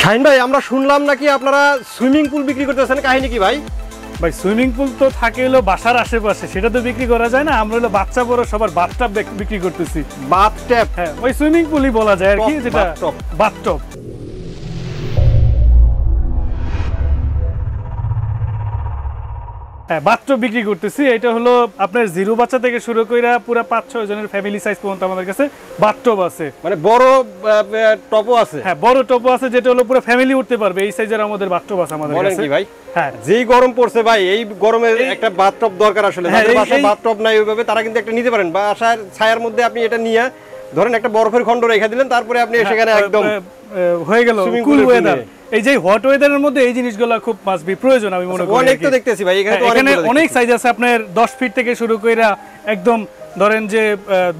শাহিন ভাই, আমরা শুনলাম নাকি আপনারা সুইমিং পুল বিক্রি করতেছেন, কাহিনী কি ভাই? ভাই সুইমিং পুল তো থাকে হলো বাসার আশেপাশে, সেটা তো বিক্রি করা যায় না। আমরা হলো বাচ্চা বড় সবার বাথটাব বিক্রি করতেছি। বাথটব? হ্যাঁ, ওই সুইমিং পুলই বলা যায় আর কি, যেটা বাথটব। হ্যাঁ, বাথটব বিক্রি করতেছি। এটা হলো আপনার 0 বাচ্চা থেকে শুরু করে পুরো 5-6 জনের ফ্যামিলি সাইজ পর্যন্ত আমাদের কাছে বাথটব আছে। মানে বড় টপও আছে? হ্যাঁ, বড় টপও আছে, যেটা হলো পুরো ফ্যামিলি উঠতে পারবে, এই সাইজের আমাদের বাথটব আছে আমাদের কাছে। বলেন কি ভাই? হ্যাঁ, যেই গরম পড়ছে ভাই, এই গরমে একটা বাথটব দরকার আসলে। যাদের বাসায় বাথটব নাই ওইভাবে, তারা কিন্তু একটা নিতে পারেন। বাসার ছায়ার মধ্যে আপনি এটা নিয়ে ধরেন একটা বরফের খন্ড রেখে দিলেন, তারপরে আপনি সেখানে একদম হয়ে গেল কুল ওয়েদার। এই যে হট ওয়েদারের মধ্যে এই জিনিসগুলো খুব মাস্ট বি প্রয়োজন আমি মনে করি। অনেক তো দেখতেছি ভাই, এখানে অনেক সাইজ আছে, আপনার 10 ফিট থেকে শুরু করে একদম ধরেন যে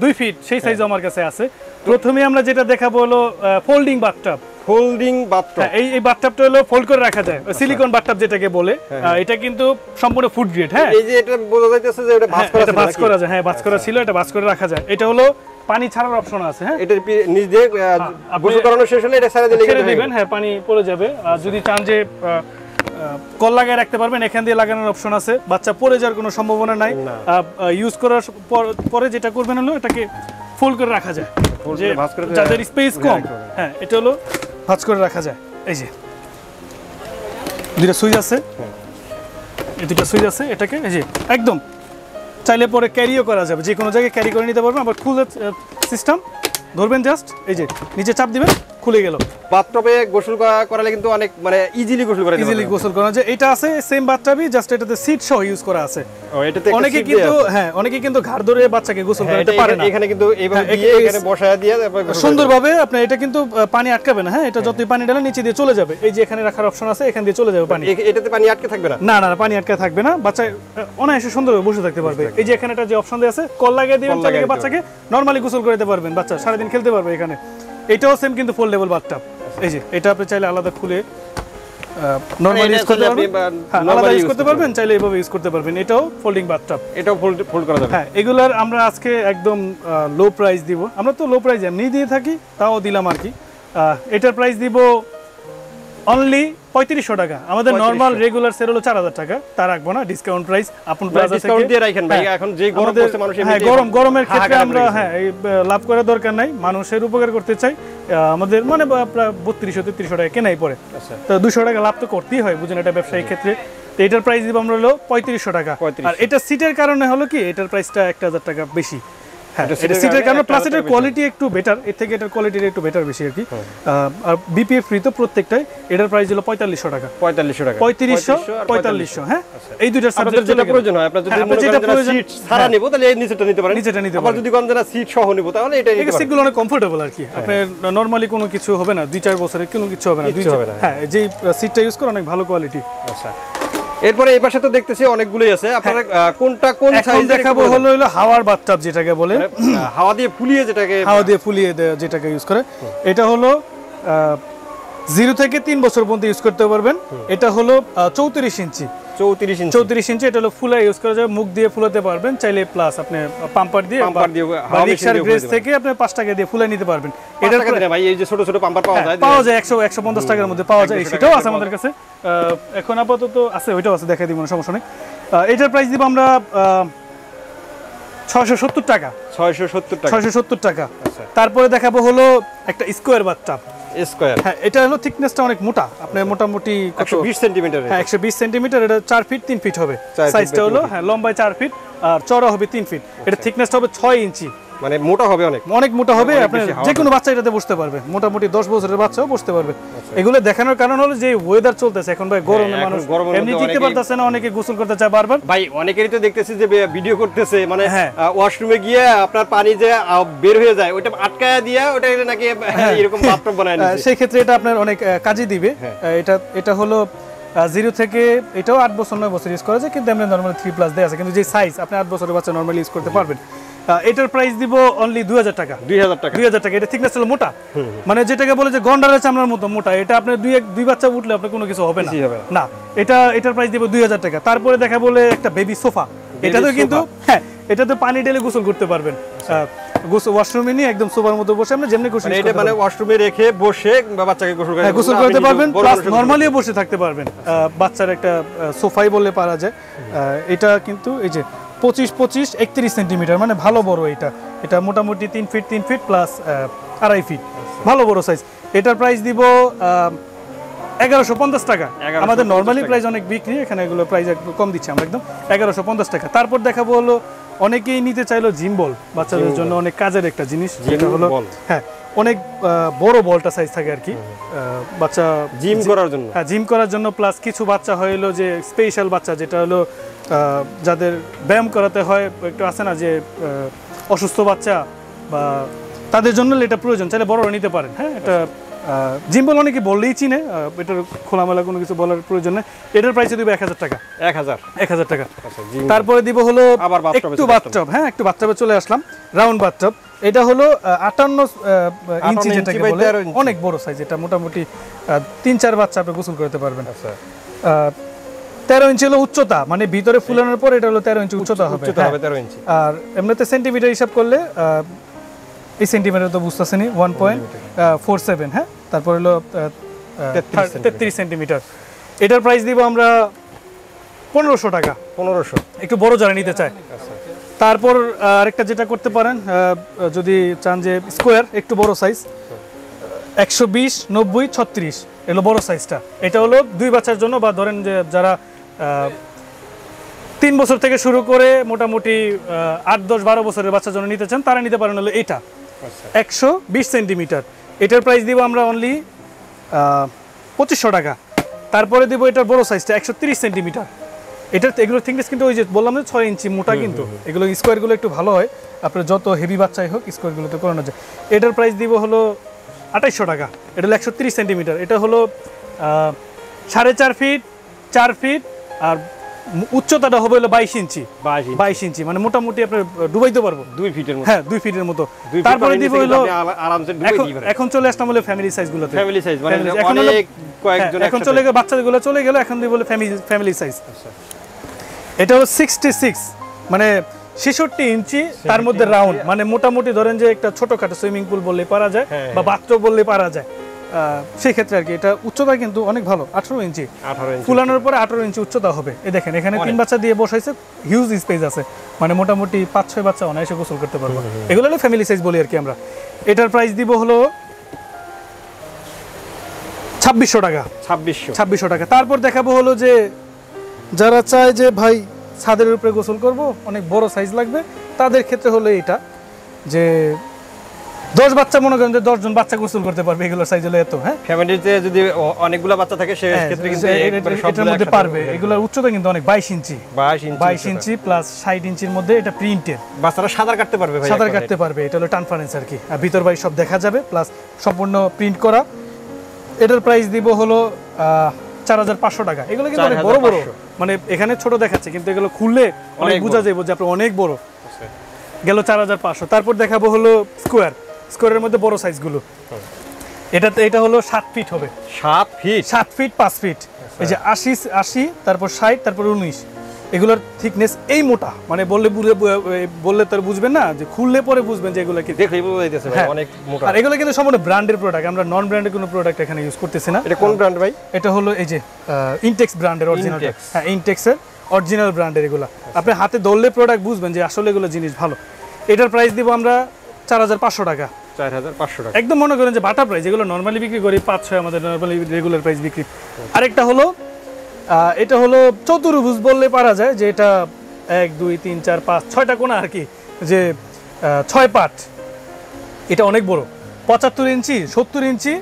2 ফিট, সেই সাইজ আমার কাছে আছে। প্রথমে আমরা যেটা দেখাবো হলো ফোল্ডিং বাথটব। ফোল্ডিং বাথটব, এই বাথটবটা হলো ফোল্ড করে রাখা যায়, সিলিকন বাথটব যেটাকে বলে। এটা কিন্তু সম্পূর্ণ ফুড গ্রেড। হ্যাঁ, এই যে এটা বোঝা যাইতেছে যে এটা ভাঁজ করা যায়। হ্যাঁ, ভাঁজ করা ছিল, এটা ভাঁজ করে রাখা যায়। এটা হলো পানি ছাড়ার অপশন আছে। হ্যাঁ, এটা নিচ দিয়ে গোসল করানো শেষ হলে এটা ছেড়ে দিবেন। হ্যাঁ, পানি পড়ে যাবে। আর যদি চান যে কল লাগায় রাখতে পারবেন, এখান দিয়ে লাগানোর অপশন আছে। বাচ্চা পড়ে যাওয়ার কোনো সম্ভাবনা নাই। ইউজ করার পরে যেটা করবেন হলো এটাকে ফোল্ড করে রাখা যায়, যাদের স্পেস কম। হ্যাঁ, এটা হলো ভাঁজ করে রাখা যায়। এই যে দুইটা সুইচ আছে, এই দুইটা সুইচ আছে, এটাকে এই যে একদম চাইলে পরে ক্যারিও করা যাবে, যে কোনো জায়গায় ক্যারি করে নিতে পারবেন। আবার খুলে সিস্টেম ধরবেন, জাস্ট এই যে নিচে চাপ দিবেন, খুলে গেল। বাথটবে গোসল করালে কিন্তু অনেক মানে ইজিলি গোসল করা যায়। এটা আছে সেম বাথটবই, জাস্ট এটাতে সিট সহ ইউজ করা আছে। অনেকে কিন্তু ঘাড় ধরে বাচ্চাকে গোসল করাতে পারে না। এখানে কিন্তু এইভাবে দিয়ে এখানে বসায় দিয়ে সুন্দরভাবে আপনি এটা কিন্তু পানি আটকাবে না। হ্যাঁ, এটা যতই পানি ঢালেন নিচে দিয়ে চলে যাবে। এই যে এখানে রাখার অপশন আছে, এখান দিয়ে চলে যাবে পানি। এটাতে পানি আটকে থাকবে না? না, পানি আটকে থাকবে না। বাচ্চা অনায়াসে সুন্দরভাবে বসে থাকতে পারবে। এই যে এখানে একটা যে অপশন দেয়া আছে, কল লাগিয়ে দিবেন, চাইলে বাচ্চাকে নরমালি গোসল করতে পারবেন। বাচ্চা সারাদিন খেলতে পারবে এখানে। এটাও সেম কিন্তু ফোল্ডেবল বাথটব। এই যে এটা আপনি চাইলে আলাদা খুলে নরমালি ইউজ করতে পারবেন। আলাদা ইউজ করতে পারবেন, চাইলে এইভাবে ইউজ করতে পারবেন। এটাও ফোল্ডিং বাথটব, এটাও ফোল্ড করা যাবে। হ্যাঁ, এগুলার আমরা আজকে একদম লো প্রাইস দিব। আমরা তো লো প্রাইস এমনি দিয়ে থাকি, তাও দিলাম আর কি। এটার প্রাইস দিব অনলি 3500 টাকা। আমাদের নরমাল রেগুলার সেল হলো 4000 টাকা। তার রাখবো না, ডিসকাউন্ট প্রাইস। আপন প্লাজা থেকে ডিসকাউন্ট দিয়ে রাখেন ভাই। এখন যে গরম পড়ছে মানুষ এমনি গরমের ক্ষেত্রে আমরা এই লাভ করার দরকার নাই, মানুষের উপকার করতে চাই। আমাদের মানে প্রায় 3200-3300 টাকা কেনাই পড়ে। তো 200 টাকা লাভ তো করতেই হয়, বুঝেন, এটা ব্যবসায়িক ক্ষেত্রে। তো এটার প্রাইস দিব আমরা হলো 3500 টাকা। আর এটা সিটের কারণে হলো কি, এটার প্রাইসটা 1000 টাকা বেশি। হ্যাঁ, এটা সিটের কারণে, প্লাস এটার কোয়ালিটি একটু বেটার, এর থেকে এটার কোয়ালিটি একটু বেটার বেশি আর কি। আর বিপিএফ ফ্রি তো প্রত্যেকটাই। এটার প্রাইস হলো 4500 টাকা। 3500 হ্যাঁ, এই দুইটার সাবজেক্ট যেটা প্রয়োজন হয়, আপনারা যদি মনে করেন সিট ছাড়া নিব তাহলে এই নিচেটা নিতে পারেন। আবার যদি কোন জায়গা সিট সহ নিব তাহলে এটা নিতে পারেন। সিটগুলো অনেক কমফোর্টেবল আর কি। আপনি নরমালি কোনো কিছু হবে না, 2-4 বছরের কোনো কিছু হবে না। হ্যাঁ, যেই সিটটা ইউজ করে অনেক ভালো কোয়ালিটি। আচ্ছা, এরপরে এই পাশে তো দেখতেছি অনেকগুলোই আছে। আপনারা কোন সাইজ দেখাবো হলো হাওয়ার বাথটব যেটাকে বলে, হাওয়া দিয়ে ফুলিয়ে যেটাকে ইউজ করে। এটা হলো 0 থেকে 3 বছর পর্যন্ত ইউজ করতে পারবেন। এটা হলো 34 ইঞ্চি। 34 ইঞ্চি। এটা হলো ফুলা ইউজ করা যায়, মুখ দিয়ে ফুলাতে পারবেন চাইলে, প্লাস আপনি পাম্পার দিয়ে রিক্সার গ্রেজ থেকে আপনি 5 টাকা দিয়ে ফুলাই নিতে পারবেন। এটা ভাই এই যে ছোট ছোট পাম্পার পাওয়া যায় 100-150 টাকার মধ্যে পাওয়া যায়। সেটাও আছে আমাদের কাছে এখন আপাতত আছে, ওইটাও আছে, দেখাই দিব না, সমস্যা নেই। এটার প্রাইস দিব আমরা 670 টাকা। 670 টাকা। তারপরে দেখাবো হলো একটা স্কোয়ার বাথটব। হ্যাঁ, এটা হলো থিকনেসটা অনেক মোটা, আপনার মোটামুটি 120 সেন্টিমিটার। হ্যাঁ, 120 সেন্টিমিটার। এটা 4 ফিট 3 ফিট হবে সাইজটা হলো। হ্যাঁ, লম্বায় 4 ফিট আর চওড়া হবে 3 ফিট। এটা থিকনেসটা হবে 6 ইঞ্চি। মানে মোটা হবে, অনেক মোটা হবে। আপনি যে কোনো বাচ্চা এটাতে বসতে পারবে, মোটামুটি 10 বছরের বাচ্চাও বসতে পারবে। এগুলো দেখানোর কারণ হলো যে ওয়েদার চলতেছে এখন ভাই, গরমে মানুষ এমনি টিকতে পারতেছে না, অনেকে গোসল করতে চায় বারবার। ভাই অনেকেরই তো দেখতেছি যে ভিডিও করতেছে, মানে ওয়াশরুমে গিয়ে আপনার পানি যে বের হয়ে যায়, ওটা আটকায়া দিয়া ওটা নাকি এরকম বাথটব বানায় নিছে। সেই ক্ষেত্রে এটা আপনার অনেক কাজে দিবে। এটা হলো 0 থেকে, এটাও 8 বছর 9 বছর ইউজ করা যায়, কিন্তু এমনি নরমালি 3+ দেয়া আছে। কিন্তু যে সাইজ আপনি 8 বছরের বাচ্চা নরমালি ইউজ করতে পারবেন। এটার প্রাইস দিব অনলি 2000 টাকা। 2000 টাকা। এটা থিকনেস হলো মোটা, মানে যেটাকে বলে যে গন্ডারের চামড়ার মতো মোটা। এটা আপনি দুই বাচ্চা উঠলে আপনার কোনো কিছু হবে না। এটার প্রাইস দিব 2000 টাকা। তারপরে দেখা বলে একটা বেবি সোফা। এটাতে কিন্তু হ্যাঁ, এটাতে পানি ঢেলে গোসল করতে পারবেন। ওয়াশরুমে নিয়ে একদম সোফার মতো বসে আমরা যেমনি খুশি এটা মানে ওয়াশরুমে রেখে বসে বাচ্চাকে গোসল করতে পারবেন, প্লাস নরমালিও বসে থাকতে পারবেন। বাচ্চার একটা সোফাই বললে পারা যায়। এটা কিন্তু এই যে 25-25-31 সেন্টিমিটার, মানে ভালো বড়। এটা মোটামুটি 3 ফিট প্লাস 2.5 ফিট, ভালো বড় সাইজ। এটার প্রাইস দিব 1150 টাকা। আমাদের নরমালি প্রাইস অনেক বিক্রি, এখানে এগুলো প্রাইস একটু কম দিচ্ছি আমরা, একদম 1150 টাকা। তারপর দেখাবো হলো অনেকেই নিতে চাইলো জিম বল, বাচ্চাদের জন্য অনেক কাজের একটা জিনিস, যেটা হলো হ্যাঁ অনেক বড় বলটা সাইজ থাকে আর কি, বাচ্চা জিম করার জন্য। হ্যাঁ, জিম করার জন্য, প্লাস কিছু বাচ্চা হলো যে স্পেশাল বাচ্চা, যেটা হলো যাদের ব্যায়াম করাতে হয়, একটু আছে না যে অসুস্থ বাচ্চা, বা তাদের জন্য এটা প্রয়োজন, চাইলে বড়রা নিতে পারেন। হ্যাঁ, এটা জিম বল অনেকে বললেই চিনে, এটার খোলামেলা কোনো কিছু বলার প্রয়োজন নেই। এটার প্রাইস দিব 1000 টাকা। 1000 টাকা। তারপরে দিব হলো একটু বাথটব। হ্যাঁ, একটু বাথটবে চলে আসলাম, রাউন্ড বাথটব। এটা হলো 58 ইঞ্চি, যেটাকে বলে অনেক বড় সাইজ। এটা মোটামুটি 3-4 বাচ্চা আপনি গোসল করতে পারবেন। 13 ইঞ্চি হলো উচ্চতা, মানে ভিতরে ফুলানোর পর এটা হলো 13 ইঞ্চি উচ্চতা হবে। আর এমনিতে সেন্টিমিটার হিসাব করলে এই সেন্টিমিটার তো বুঝতেছেনি 1.47। হ্যাঁ, তারপর হলো 33 সেন্টিমিটার। এটার প্রাইস দিব আমরা 1500 টাকা। 1500, একটু বড় যারা নিতে চায়। তারপর আরেকটা যেটা করতে পারেন, যদি চান যে স্কোয়ার একটু বড় সাইজ, 120, 90, 36 এগুলো বড় সাইজটা। এটা হলো 2 বাচ্চার জন্য, বা ধরেন যে যারা 3 বছর থেকে শুরু করে মোটামুটি 8, 10, 12 বছরের বাচ্চার জন্য নিতে চান, তারা নিতে পারেন হলো এটা 120 সেন্টিমিটার। এটার প্রাইস দিব আমরা অনলি 2500 টাকা। তারপরে দিব এটার বড় সাইজটা 130 সেন্টিমিটার। এগুলো থিকনেস কিন্তু ওই যে বললাম যে 6 ইঞ্চি মোটা, কিন্তু এগুলো স্কোয়ারগুলো একটু ভালো হয়, আপনার যত হেভি বাচ্চাই হোক স্কোয়ারগুলোতে করানো যায়। এটার প্রাইস দিব হলো 2800 টাকা। এটা হলো 130 সেন্টিমিটার। এটা হলো 4.5 ফিট, 4 ফিট, আর উচ্চতাটা হবে হলো 22 ইঞ্চি। 22 ইঞ্চি মানে মোটামুটি আপনি ডুবাইতে পারবো 2 ফিটের মতো। হ্যাঁ, 2 ফিটের মতো। তারপরে দিব হলো এখন চলে আসলাম হলো ফ্যামিলি সাইজগুলোতে। ফ্যামিলি সাইজ মানে অনেক কয়েকজন এখন চলে গেল, বাচ্চাগুলো চলে গেল, এখন দিব হলো ফ্যামিলি সাইজ। এটা হলো 66, মানে 66 ইঞ্চি, তার মধ্যে রাউন্ড, মানে মোটামুটি ধরেন যে একটা ছোটখাটো সুইমিং পুল বললে পারা যায়, বা বাথটব বললে পারা যায়, সেই ক্ষেত্রে আর কি। এটা উচ্চতা কিন্তু অনেক ভালো, 18 ইঞ্চি। ফুলানোর পরে 18 ইঞ্চি উচ্চতা হবে। এই দেখেন, এখানে 3 বাচ্চা দিয়ে বসাইছে, হিউজ স্পেস আছে, মানে মোটামুটি 5-6 বাচ্চা অনায়াসে গোসল করতে পারবো। এগুলো হলো ফ্যামিলি সাইজ বলি আর কি আমরা। এটার প্রাইস দিব হলো 2600 টাকা। 2600 টাকা। তারপর দেখাবো হলো যে যারা চায় যে ভাই ছাদের উপরে গোসল করব, অনেক বড় সাইজ লাগবে, তাদের ক্ষেত্রে হলো এটা যে 10 বাচ্চা, মনে করেন যে 10 জন বাচ্চা গোসল করতে পারবে, এগুলো সাইজ হলো এত। হ্যাঁ, ফ্যামিলিতে যদি অনেকগুলো বাচ্চা থাকে সেই ক্ষেত্রে কিন্তু এটার মধ্যে পারবে। এগুলোর উচ্চতা কিন্তু অনেক 22 ইঞ্চি। 22 ইঞ্চি প্লাস 60 ইঞ্চির মধ্যে এটা প্রিন্টেড। বাচ্চারা সাঁতার কাটতে পারবে ভাই, সাঁতার কাটতে পারবে। এটা হলো ট্রান্সপারেন্স আর কি, আর ভিতর বাইরে সব দেখা যাবে, প্লাস সম্পূর্ণ প্রিন্ট করা। এটার প্রাইস দিব হলো 4500 টাকা। এগুলো কিন্তু অনেক বড় বড়, মানে এখানে ছোট দেখাচ্ছে, কিন্তু এগুলো খুললে অনেক বোঝা যাবে যে আপনি অনেক বড়। গেল 4500। তারপর দেখাবো হলো স্কোয়ারের মধ্যে বড় সাইজগুলো। এটা হলো 7 ফিট হবে। 7 ফিট 5 ফিট। এই যে 80, তারপর 60, তারপর 19, এগুলোর থিকনেস এই মোটা, মানে বললে তার বুঝবেন না, যে খুললে পরে বুঝবেন যে এগুলো কি, দেখলেই বোঝা যাইতেছে ভাই অনেক মোটা। আর এগুলো কিন্তু সম্পূর্ণ ব্র্যান্ডের প্রোডাক্ট, আমরা নন ব্র্যান্ডের কোনো প্রোডাক্ট এখানে ইউজ করতেছি না। এটা কোন ব্র্যান্ড ভাই? এটা হলো এই যে ইনটেক্স ব্র্যান্ডের অরিজিনাল। হ্যাঁ, ইনটেক্সের অরিজিনাল ব্র্যান্ডের এগুলো। আপনি হাতে ধরলে প্রোডাক্ট বুঝবেন যে আসলে এগুলো জিনিস ভালো। এটার প্রাইস দিব আমরা 4500 টাকা। 4500 টাকা একদম মনে করেন যে বাটা প্রাইস, এগুলো নরমালি বিক্রি করি 5-6, আমাদের নরমালি রেগুলার প্রাইস বিক্রি। আরেকটা হলো এটা হলো চতুর্ভুজ বললে পারা যায়, যে এটা 1, 2, 3, 4, 5, 6টা কোণা আর কি, যে 6 পার্ট। এটা অনেক বড়, 75 ইঞ্চি, 70 ইঞ্চি,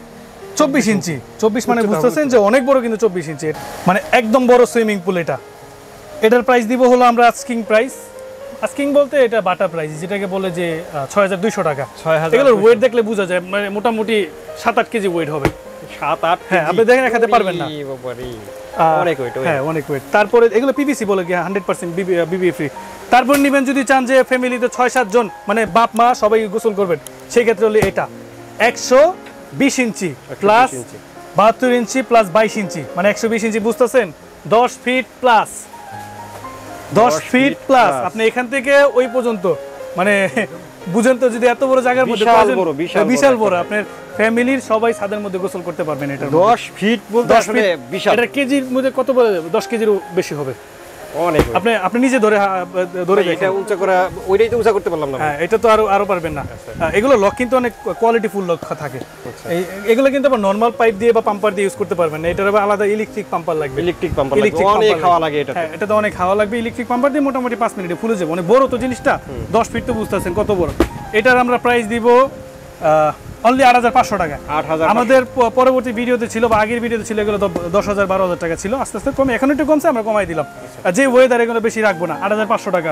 24 ইঞ্চি। 24 মানে বুঝতেছেন যে অনেক বড়, কিন্তু 24 ইঞ্চি মানে একদম বড় সুইমিং পুল এটা। এটার প্রাইস দিব হলো আমরা আস্কিং প্রাইস। আস্কিং বলতে এটা বাটা প্রাইস, যেটাকে বলে যে 6200 টাকা। এগুলোর ওয়েট দেখলে বোঝা যায়, মানে মোটামুটি 7-8 কেজি ওয়েট হবে। 7-8? হ্যাঁ, আপনি দেখে দেখাতে পারবেন না, অনেক ওয়েট। হ্যাঁ, অনেক ওয়েট। তারপরে এগুলো পিভিসি বলে কি 100% বিবিএ ফ্রি। তারপর নিবেন যদি চান যে ফ্যামিলিতে 6-7 জন, মানে বাপ মা সবাই গোসল করবেন, সেই ক্ষেত্রে হলে এটা 120 ইঞ্চি প্লাস 72 ইঞ্চি প্লাস 22 ইঞ্চি, মানে 120 ইঞ্চি বুঝতেছেন, 10 ফিট প্লাস। 10 ফিট প্লাস আপনি এখান থেকে ওই পর্যন্ত, মানে বুঝেন তো, যদি এত বড় জায়গার মধ্যে বিশাল প্রয়োজন- বড়, বিশাল বড়, একটা আপনার ফ্যামিলির সবাই ছাদের মধ্যে গোসল করতে পারবেন। এটা 10 ফিট বলতে 10 আসলে ফিট বিশাল, এটা কেজির মধ্যে কত বড়? 10 কেজিরও বেশি হবে। অনেক। আপনি আপনি নিজে ধরে ধরে এটা দেখেন। উঁচা করা, ওইটাই তো উঁচা করতে পারলাম না। হ্যাঁ, এটা তো আরো পারবেন না। এগুলো লক কিন্তু অনেক কোয়ালিটি ফুল লক থাকে। এগুলো কিন্তু আবার নরমাল পাইপ দিয়ে বা পাম্পার দিয়ে ইউজ করতে পারবেন না, এটার আবার আলাদা ইলেকট্রিক পাম্পার লাগবে। ইলেকট্রিক পাম্পার Electric অনেক pumper খাওয়া লাগে এটা। হ্যাঁ, এটা তো অনেক হাওয়া লাগবে। ইলেকট্রিক পাম্পার দিয়ে মোটামুটি 5 মিনিটে ফুলে যাবে। অনেক বড় তো জিনিসটা, 10 ফিট তো বুঝতেছেন কত বড়। এটার আমরা প্রাইস দিব অনলি 8,500 টাকা। 8,500 আমাদের পরবর্তী ভিডিওতে ছিল বা আগের ভিডিওতে ছিল এগুলো 10,000 12,000 টাকা ছিল, আস্তে আস্তে কমে, এখন একটু কমছে, আমরা কমাই দিলাম। আর যে ওয়েদার এগুলো বেশি রাখবো না, 8,500 টাকা।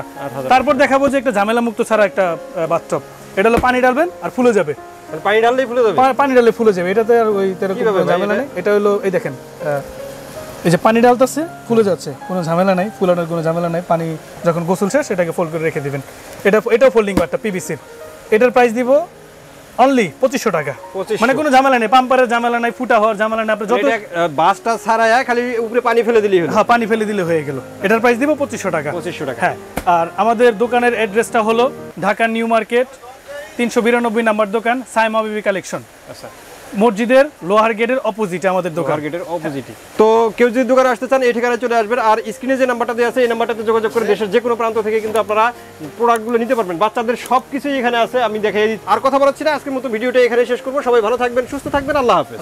তারপর দেখাবো যে একটা ঝামেলা মুক্ত ছাড়া একটা বাথটব। এটা হলো পানি ডালবেন আর ফুলে যাবে, পানি ঢাললেই ফুলে যাবে। পানি ডালে ফুলে যাবে, এটাতে আর ওই তেরকম কিভাবে ভাই ঝামেলা এটা? নেই। এটা হলো এই দেখেন, এই যে পানি ডালতেছে ফুলে যাচ্ছে, কোনো ঝামেলা নাই, ফুলানোর কোনো ঝামেলা নাই। পানি যখন গোসল শেষ এটাকে ফোল্ড করে রেখে দিবেন। এটাও ফোল্ডিং বারটা পিভিসির। এটার প্রাইস দিব অনলি 2500 টাকা। 2500 মানে কোনো ঝামেলা নেই, পাম্পারের ঝামেলা নাই, ফুটা হওয়ার ঝামেলা নেই। আপনি যত এটা বাসটা ছাড়ায়া খালি উপরে পানি ফেলে দিলেই হলো। হ্যাঁ, পানি ফেলে দিলে হয়ে গেল। এটার প্রাইস দিব 2500 টাকা। 2500 টাকা। হ্যাঁ, আর আমাদের দোকানের অ্যাড্রেসটা হলো ঢাকা নিউ মার্কেট 392 নাম্বার দোকান, সাইমা বিবি কালেকশন। আচ্ছা, মসজিদের লোহার গেটের অপোজিটে আমাদের দোকান। মার্কেটের অপোজিটে। তো কেউ যদি দোকানে আসতে চান এই ঠিকানায় চলে আসবেন, আর স্ক্রিনে যে নাম্বারটা দেওয়া আছে এই নাম্বারটাতে যোগাযোগ করে দেশের যে কোনো প্রান্ত থেকে কিন্তু আপনারা প্রোডাক্টগুলো নিতে পারবেন। বাচ্চাদের সবকিছুই এখানে আছে, আমি দেখাই দিই। আর কথা বলাচ্ছি না, আজকের মতো ভিডিওটা এখানে শেষ করবো। সবাই ভালো থাকবেন, সুস্থ থাকবেন, আল্লাহ হাফেজ।